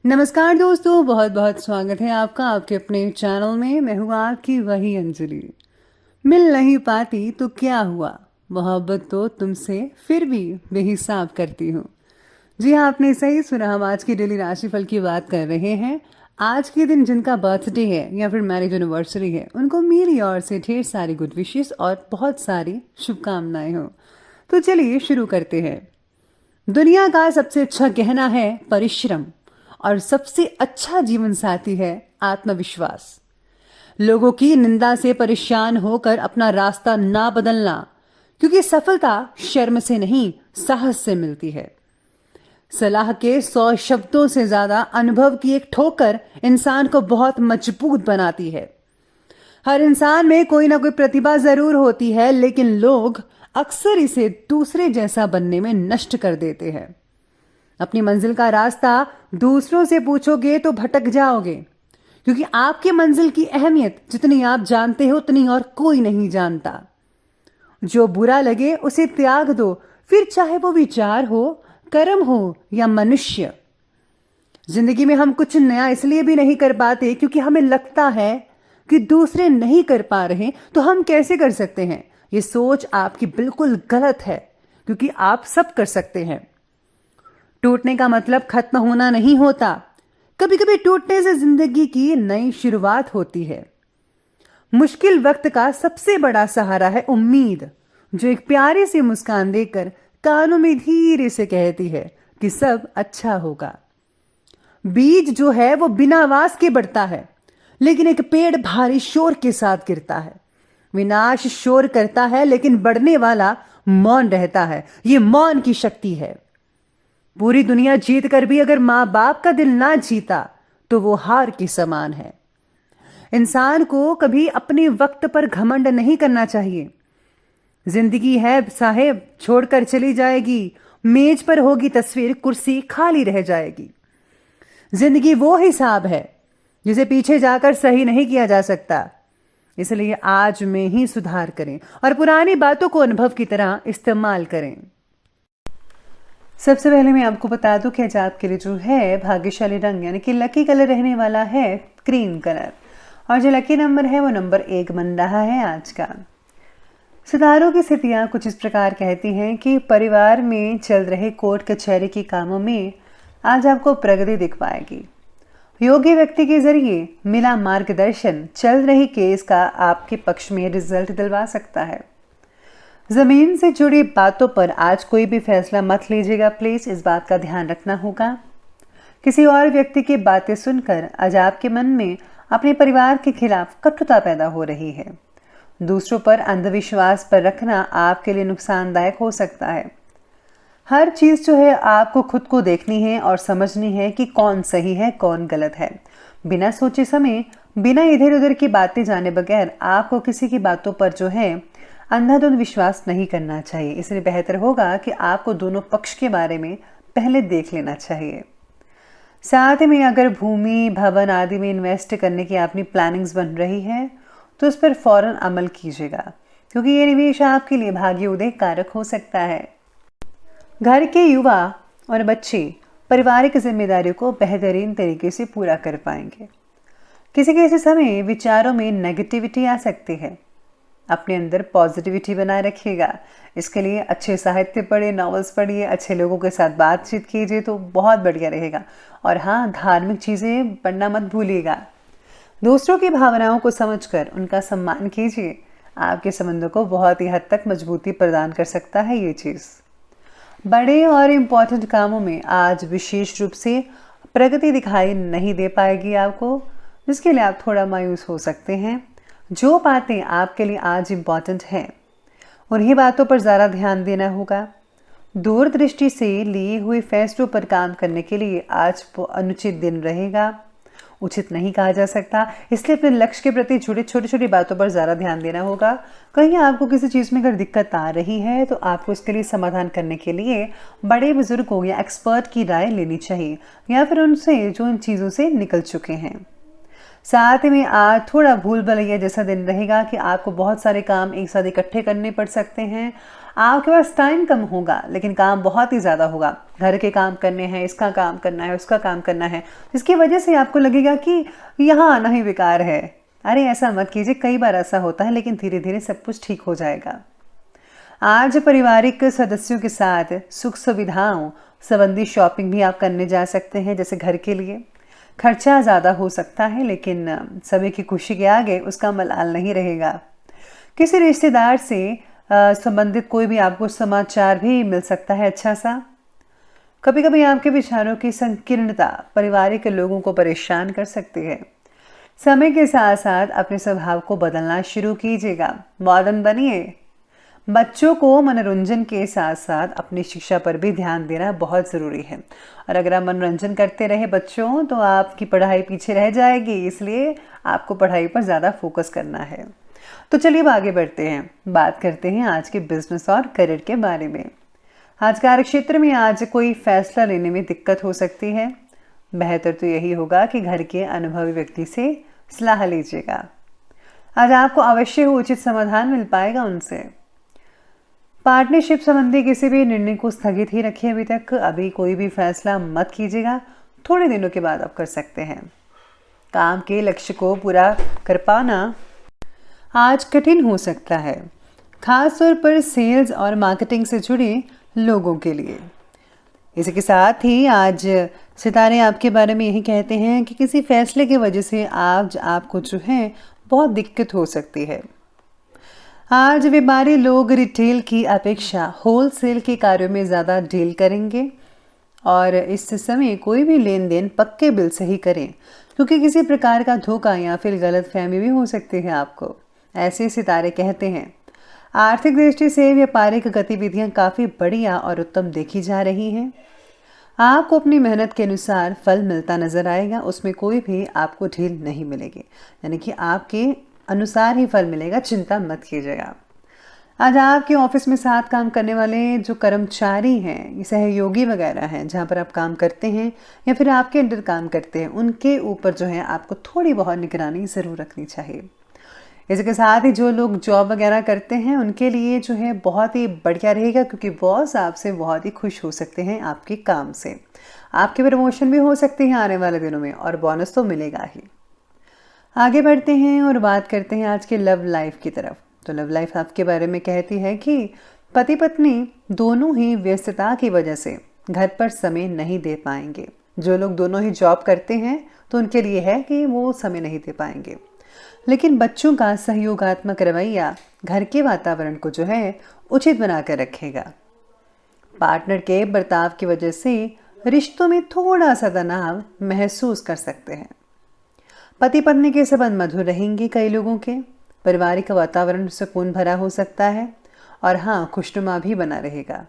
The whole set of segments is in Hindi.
नमस्कार दोस्तों, बहुत बहुत स्वागत है आपका आपके अपने चैनल में। मैं हूँ आपकी वही अंजलि। मिल नहीं पाती तो क्या हुआ, मोहब्बत तो तुमसे फिर भी बेहिसाब करती हूँ। जी हाँ, आपने सही सुना। हम आज की डेली राशिफल की बात कर रहे हैं। आज के दिन जिनका बर्थडे है या फिर मैरिज एनिवर्सरी है, उनको मेरी ओर से ढेर सारी गुड विशेस और बहुत सारी शुभकामनाएं हो। तो चलिए शुरू करते हैं। दुनिया का सबसे अच्छा गहना है परिश्रम, और सबसे अच्छा जीवन साथी है आत्मविश्वास। लोगों की निंदा से परेशान होकर अपना रास्ता ना बदलना, क्योंकि सफलता शर्म से नहीं, साहस से मिलती है। सलाह के 100 शब्दों से ज्यादा अनुभव की एक ठोकर इंसान को बहुत मजबूत बनाती है। हर इंसान में कोई ना कोई प्रतिभा जरूर होती है, लेकिन लोग अक्सर इसे दूसरे जैसा बनने में नष्ट कर देते हैं। अपनी मंजिल का रास्ता दूसरों से पूछोगे तो भटक जाओगे, क्योंकि आपकी मंजिल की अहमियत जितनी आप जानते हो उतनी और कोई नहीं जानता। जो बुरा लगे उसे त्याग दो, फिर चाहे वो विचार हो, कर्म हो या मनुष्य। जिंदगी में हम कुछ नया इसलिए भी नहीं कर पाते क्योंकि हमें लगता है कि दूसरे नहीं कर पा रहे तो हम कैसे कर सकते हैं। ये सोच आपकी बिल्कुल गलत है, क्योंकि आप सब कर सकते हैं। टूटने का मतलब खत्म होना नहीं होता। कभी कभी टूटने से जिंदगी की नई शुरुआत होती है। मुश्किल वक्त का सबसे बड़ा सहारा है उम्मीद, जो एक प्यारी सी मुस्कान देकर कानों में धीरे से कहती है कि सब अच्छा होगा। बीज जो है वो बिना आवाज के बढ़ता है, लेकिन एक पेड़ भारी शोर के साथ गिरता है। विनाश शोर करता है, लेकिन बढ़ने वाला मौन रहता है। ये मौन की शक्ति है। पूरी दुनिया जीत कर भी अगर मां बाप का दिल ना जीता तो वो हार के समान है। इंसान को कभी अपने वक्त पर घमंड नहीं करना चाहिए। जिंदगी है साहेब, छोड़कर चली जाएगी। मेज पर होगी तस्वीर, कुर्सी खाली रह जाएगी। जिंदगी वो हिसाब है जिसे पीछे जाकर सही नहीं किया जा सकता। इसलिए आज में ही सुधार करें और पुरानी बातों को अनुभव की तरह इस्तेमाल करें। सबसे पहले मैं आपको बता दूं कि आज आपके लिए जो है भाग्यशाली रंग यानी कि लकी कलर रहने वाला है क्रीम कलर, और जो लकी नंबर है वो नंबर 1 बन रहा है आज का। सितारों की स्थितियां कुछ इस प्रकार कहती हैं कि परिवार में चल रहे कोर्ट कचहरी के कामों में आज आपको प्रगति दिख पाएगी। योग्य व्यक्ति के जरिए मिला मार्गदर्शन चल रही केस का आपके पक्ष में रिजल्ट दिलवा सकता है। जमीन से जुड़ी बातों पर आज कोई भी फैसला मत लीजिएगा प्लीज, इस बात का ध्यान रखना होगा। किसी और व्यक्ति की बातें सुनकर आज आपके मन में अपने परिवार के खिलाफ कटुता पैदा हो रही है। दूसरों पर अंधविश्वास पर रखना आपके लिए नुकसानदायक हो सकता है। हर चीज जो है आपको खुद को देखनी है और समझनी है कि कौन सही है कौन गलत है। बिना सोचे समय, बिना इधर उधर की बातें जाने बगैर आपको किसी की बातों पर जो है अंधाधुंध विश्वास नहीं करना चाहिए। इसलिए बेहतर होगा कि आपको दोनों पक्ष के बारे में पहले देख लेना चाहिए। साथ में अगर भूमि भवन आदि में इन्वेस्ट करने की अपनी प्लानिंग्स बन रही है तो उस पर फौरन अमल कीजिएगा, क्योंकि ये निवेश आपके लिए भाग्य उदय कारक हो सकता है। घर के युवा और बच्चे पारिवारिक जिम्मेदारियों को बेहतरीन तरीके से पूरा कर पाएंगे। किसी समय विचारों में नेगेटिविटी आ सकती है। अपने अंदर पॉजिटिविटी बनाए रखिएगा। इसके लिए अच्छे साहित्य पढ़िए, नॉवेल्स पढ़िए, अच्छे लोगों के साथ बातचीत कीजिए तो बहुत बढ़िया रहेगा। और हाँ, धार्मिक चीज़ें पढ़ना मत भूलिएगा। दूसरों की भावनाओं को समझकर उनका सम्मान कीजिए। आपके संबंधों को बहुत ही हद तक मजबूती प्रदान कर सकता है ये चीज़। बड़े और इम्पोर्टेंट कामों में आज विशेष रूप से प्रगति दिखाई नहीं दे पाएगी आपको, जिसके लिए आप थोड़ा मायूस हो सकते हैं। जो बातें आपके लिए आज इम्पॉर्टेंट हैं उन्हीं बातों पर ज़्यादा ध्यान देना होगा। दूरदृष्टि से लिए हुए फैसलों पर काम करने के लिए आज वो अनुचित दिन रहेगा, उचित नहीं कहा जा सकता। इसलिए अपने लक्ष्य के प्रति जुड़े छोटी छोटी बातों पर ज़्यादा ध्यान देना होगा। कहीं आपको किसी चीज़ में अगर दिक्कत आ रही है तो आपको इसके लिए समाधान करने के लिए बड़े बुजुर्गों या एक्सपर्ट की राय लेनी चाहिए, या फिर उनसे जो इन चीज़ों से निकल चुके हैं। साथ में आज थोड़ा भूल भुलैया जैसा दिन रहेगा कि आपको बहुत सारे काम एक साथ इकट्ठे करने पड़ सकते हैं। आपके पास टाइम कम होगा लेकिन काम बहुत ही ज़्यादा होगा। घर के काम करने हैं, इसका काम करना है, उसका काम करना है, जिसकी वजह से आपको लगेगा कि यहाँ आना ही बेकार है। अरे ऐसा मत कीजिए, कई बार ऐसा होता है, लेकिन धीरे धीरे सब कुछ ठीक हो जाएगा। आज पारिवारिक सदस्यों के साथ सुख सुविधाओं संबंधी शॉपिंग भी आप करने जा सकते हैं। जैसे घर के लिए खर्चा ज़्यादा हो सकता है, लेकिन सभी की खुशी के आगे उसका मलाल नहीं रहेगा। किसी रिश्तेदार से संबंधित कोई भी आपको समाचार भी मिल सकता है अच्छा सा। कभी कभी आपके विचारों की संकीर्णता पारिवारिक लोगों को परेशान कर सकती है। समय के साथ साथ अपने स्वभाव को बदलना शुरू कीजिएगा, मॉडर्न बनिए। बच्चों को मनोरंजन के साथ साथ अपनी शिक्षा पर भी ध्यान देना बहुत ज़रूरी है। और अगर आप मनोरंजन करते रहे बच्चों, तो आपकी पढ़ाई पीछे रह जाएगी, इसलिए आपको पढ़ाई पर ज़्यादा फोकस करना है। तो चलिए अब आगे बढ़ते हैं, बात करते हैं आज के बिजनेस और करियर के बारे में। आज कार्य क्षेत्र में आज कोई फैसला लेने में दिक्कत हो सकती है। बेहतर तो यही होगा कि घर के अनुभवी व्यक्ति से सलाह लीजिएगा। आज आपको अवश्य उचित समाधान मिल पाएगा उनसे। पार्टनरशिप संबंधी किसी भी निर्णय को स्थगित ही रखिए अभी तक। अभी कोई भी फैसला मत कीजिएगा, थोड़े दिनों के बाद आप कर सकते हैं। काम के लक्ष्य को पूरा कर पाना आज कठिन हो सकता है, खासतौर पर सेल्स और मार्केटिंग से जुड़े लोगों के लिए। इसी के साथ ही आज सितारे आपके बारे में यही कहते हैं कि किसी फैसले की वजह से आज आपको जो है बहुत दिक्कत हो सकती है। आज व्यापारी लोग रिटेल की अपेक्षा होलसेल के कार्यों में ज़्यादा डील करेंगे और इस समय कोई भी लेन देन पक्के बिल से ही करें, क्योंकि किसी प्रकार का धोखा या फिर गलतफहमी भी हो सकती है आपको, ऐसे सितारे कहते हैं। आर्थिक दृष्टि से व्यापारिक गतिविधियां काफ़ी बढ़िया और उत्तम देखी जा रही हैं। आपको अपनी मेहनत के अनुसार फल मिलता नजर आएगा, उसमें कोई भी आपको ढील नहीं मिलेगी, यानी कि आपके अनुसार ही फल मिलेगा, चिंता मत कीजिएगा। आज आपके ऑफिस में साथ काम करने वाले जो कर्मचारी हैं, सहयोगी वगैरह हैं, जहाँ पर आप काम करते हैं या फिर आपके अंडर काम करते हैं, उनके ऊपर जो है आपको थोड़ी बहुत निगरानी ज़रूर रखनी चाहिए। इसके साथ ही जो लोग जॉब वगैरह करते हैं उनके लिए जो है बहुत ही बढ़िया रहेगा, क्योंकि बॉस आपसे बहुत ही खुश हो सकते हैं आपके काम से। आपकी प्रमोशन भी हो सकती है आने वाले दिनों में और बोनस तो मिलेगा ही। आगे बढ़ते हैं और बात करते हैं आज के लव लाइफ की तरफ। तो लव लाइफ आपके बारे में कहती है कि पति पत्नी दोनों ही व्यस्तता की वजह से घर पर समय नहीं दे पाएंगे। जो लोग दोनों ही जॉब करते हैं तो उनके लिए है कि वो समय नहीं दे पाएंगे, लेकिन बच्चों का सहयोगात्मक रवैया घर के वातावरण को जो है उचित बनाकर रखेगा। पार्टनर के बर्ताव की वजह से रिश्तों में थोड़ा सा तनाव महसूस कर सकते हैं। पति पत्नी के संबंध मधुर रहेंगे। कई लोगों के पारिवारिक वातावरण सुकून भरा हो सकता है और हाँ, खुशनुमा भी बना रहेगा।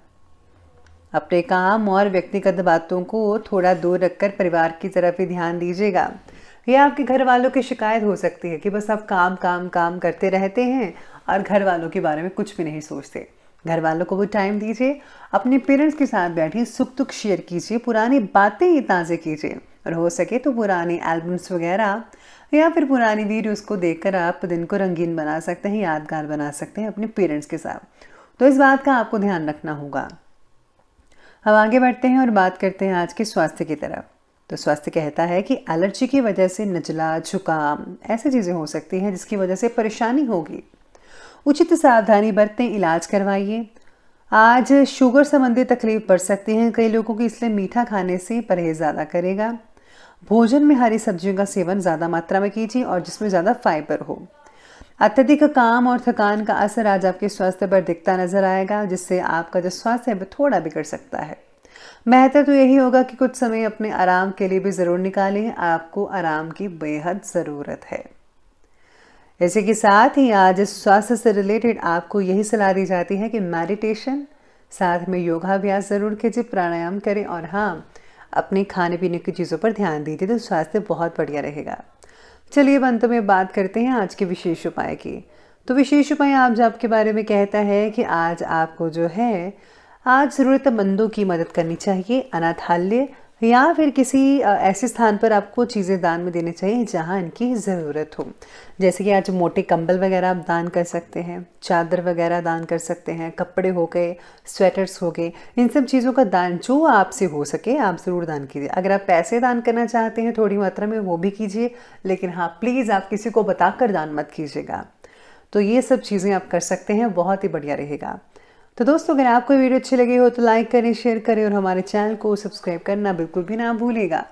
अपने काम और व्यक्तिगत बातों को थोड़ा दूर रखकर परिवार की तरफ ही ध्यान दीजिएगा। यह आपके घर वालों की शिकायत हो सकती है कि बस आप काम काम काम करते रहते हैं और घर वालों के बारे में कुछ भी नहीं सोचते। घर वालों को वो टाइम दीजिए, अपने पेरेंट्स के साथ बैठिए, सुख दुख शेयर कीजिए, पुरानी बातें ताज़े कीजिए और हो सके तो पुरानी एल्बम्स वगैरह या फिर पुरानी वीडियोस को देखकर आप दिन को रंगीन बना सकते हैं, यादगार बना सकते हैं अपने पेरेंट्स के साथ। तो इस बात का आपको ध्यान रखना होगा। अब आगे बढ़ते हैं और बात करते हैं आज के स्वास्थ्य की तरफ। तो स्वास्थ्य कहता है कि एलर्जी की वजह से नज़ला, जुकाम ऐसी चीज़ें हो सकती हैं जिसकी वजह से परेशानी होगी। उचित सावधानी बरतें, इलाज करवाइए। आज शुगर संबंधी तकलीफ बढ़ सकती है कई लोगों की, इसलिए मीठा खाने से परहेज ज़्यादा करेगा। भोजन में हरी सब्जियों का सेवन ज़्यादा मात्रा में कीजिए और जिसमें ज़्यादा फाइबर हो। अत्यधिक काम और थकान का असर आज आपके स्वास्थ्य पर दिखता नजर आएगा, जिससे आपका जो स्वास्थ्य है थोड़ा बिगड़ सकता है। बेहतर तो यही होगा कि कुछ समय अपने आराम के लिए भी ज़रूर निकालें। आपको आराम की बेहद ज़रूरत है। इसी के साथ ही आज स्वास्थ्य से रिलेटेड आपको यही सलाह दी जाती है कि मेडिटेशन, साथ में योगाभ्यास ज़रूर कीजिए, प्राणायाम करें और हाँ, अपने खाने पीने की चीज़ों पर ध्यान दीजिए, तो स्वास्थ्य बहुत बढ़िया रहेगा। चलिए अब अंत में बात करते हैं आज के विशेष उपाय की। तो विशेष उपाय आज आपके बारे में कहता है कि आज आपको जो है आज ज़रूरतमंदों की मदद करनी चाहिए। अनाथालय या फिर किसी ऐसे स्थान पर आपको चीज़ें दान में देनी चाहिए जहाँ इनकी ज़रूरत हो। जैसे कि आज मोटे कंबल वगैरह आप दान कर सकते हैं, चादर वगैरह दान कर सकते हैं, कपड़े हो गए, स्वेटर्स हो गए, इन सब चीज़ों का दान जो आपसे हो सके आप ज़रूर दान कीजिए। अगर आप पैसे दान करना चाहते हैं थोड़ी मात्रा में वो भी कीजिए, लेकिन हाँ प्लीज़ आप किसी को बताकर दान मत कीजिएगा। तो ये सब चीज़ें आप कर सकते हैं, बहुत ही बढ़िया रहेगा। तो दोस्तों अगर आपको वीडियो अच्छी लगी हो तो लाइक करें, शेयर करें और हमारे चैनल को सब्सक्राइब करना बिल्कुल भी ना भूलिएगा।